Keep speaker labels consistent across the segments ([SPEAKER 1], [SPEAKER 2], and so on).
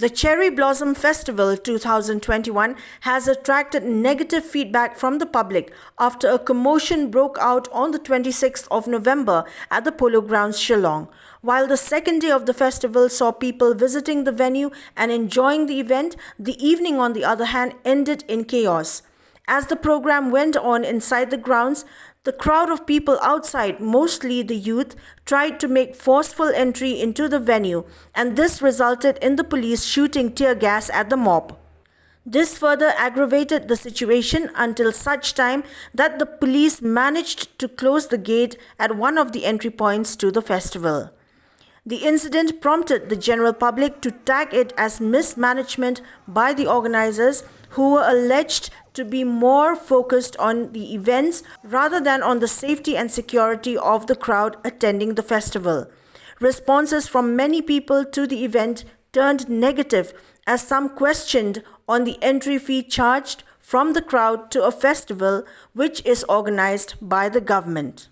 [SPEAKER 1] The Cherry Blossom Festival 2021 has attracted negative feedback from the public after a commotion broke out on the 26th of November at the Polo Grounds, Shillong. While the second day of the festival saw people visiting the venue and enjoying the event, the evening, on the other hand, ended in chaos. As the program went on inside the grounds, the crowd of people outside, mostly the youth, tried to make forceful entry into the venue, and this resulted in the police shooting tear gas at the mob. This further aggravated the situation until such time that the police managed to close the gate at one of the entry points to the festival. The incident prompted the general public to tag it as mismanagement by the organizers, who were alleged to be more focused on the events rather than on the safety and security of the crowd attending the festival. Responses from many people to the event turned negative, as some questioned on the entry fee charged from the crowd to a festival which is organized by the government.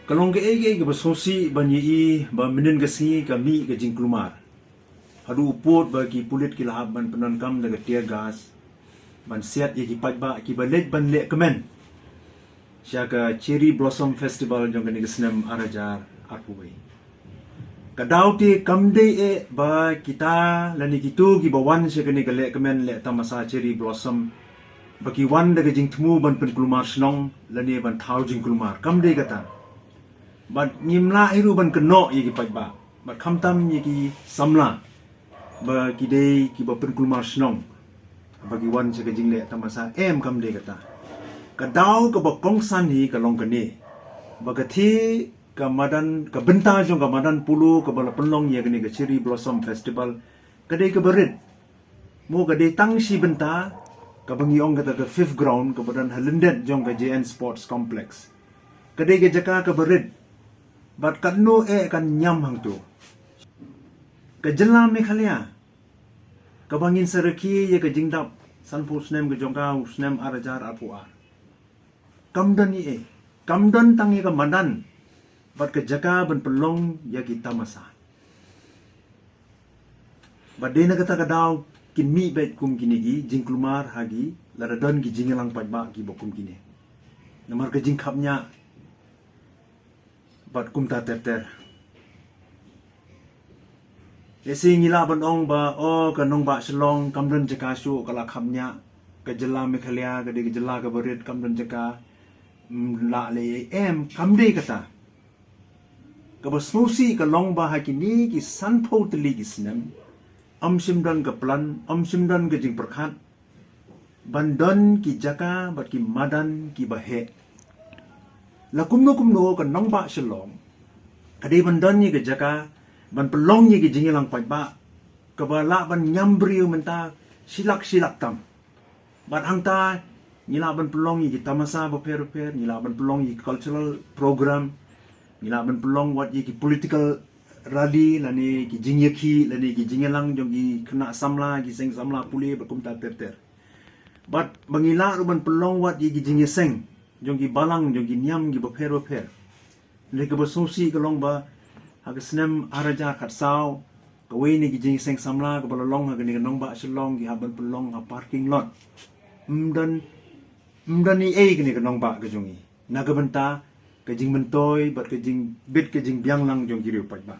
[SPEAKER 2] Kalong ke ege ke basosi banyi ba minin kasi kami ke jingklumar. Hadu upot bagi pulit kilahab ban penankam daga tear gas. Ban siat ye ki pajba ki balet ban le kemen. Siaka Cherry Blossom Festival jong kani kesnem arajar arpuai. Kadau ti kamde e ba kita lani kitu ki bawan siaka ni kale kemen le tamasa Cherry Blossom. Bagi wan daga jingtmu ban penkulumar senong lani ban thau jingklumar kamde kata. But nyimla iru ban keno ye ki pajba. But kamtam ye ki samla. Ba kidei ki ba penkulumar senong. Bagi wan sa kajing le tamasa kam de kata. Kadau ka ba kongsan hi ka long kani. Bagati ka madan ka benta jong ka madan pulu ka bala penlong ye kani ka Cherry Blossom Festival. Kadai ka berit. Mo kadai tang si benta ka bangiong kata ka fifth ground ka badan halendet jong ka JN Sports Complex. Kadai ka jaka ka berit. Bat kadno kan nyam hang tu. Ka jelam me khalia. Kabangin sereki ye ke jingdap sanpu snem ke jongkau snem arajar apuar. Kamdan ye kamdan tang ye ke madan bat ke jaka ban pelong ye kita masa. Badena kata kadau kin mi bet kum kini gi jingklumar hagi laradon gi jingelang pajba gi bokum kini. Namar ke jingkapnya bat kum ta ter. Yesi ngila ban ong ba kanong ba Shillong kamdan jaka su kala khamnya ka jela mekhalia ka de jela ka berit kamdan jaka la le kamde kata ka basmusi ka long ba hakini ki sanpho tli ki snem amsimdan ka plan amsimdan ka jing prakhat bandon ki jaka bat ki madan ki bahe la kumno ka nong ba Shillong kade bandon ni ka jaka ban pelong ye ki jingelang pajba kabala ban nyambriu menta silak tam ban hangta nila ban pelong ye ki tamasa beper nila ban pelong ye cultural program nila ban pelong wat ye ki political rally lani ki jingyaki lani ki jingelang jong ki kena samla ki seng samla puli bakum ta ter bat bangila ban pelong wat ye ki jingeseng jong ki balang jong ki nyam ki beper le ke basosi kalong ba hagasnem araja khatsau kawai ni gijing seng samla ka balalong ha gani nong ba Shillong gi haban pelong ha parking lot mdan ni gani nong ba gajungi nagabanta kajing mentoy bat kajing bit kajing biang lang jong giriu pajba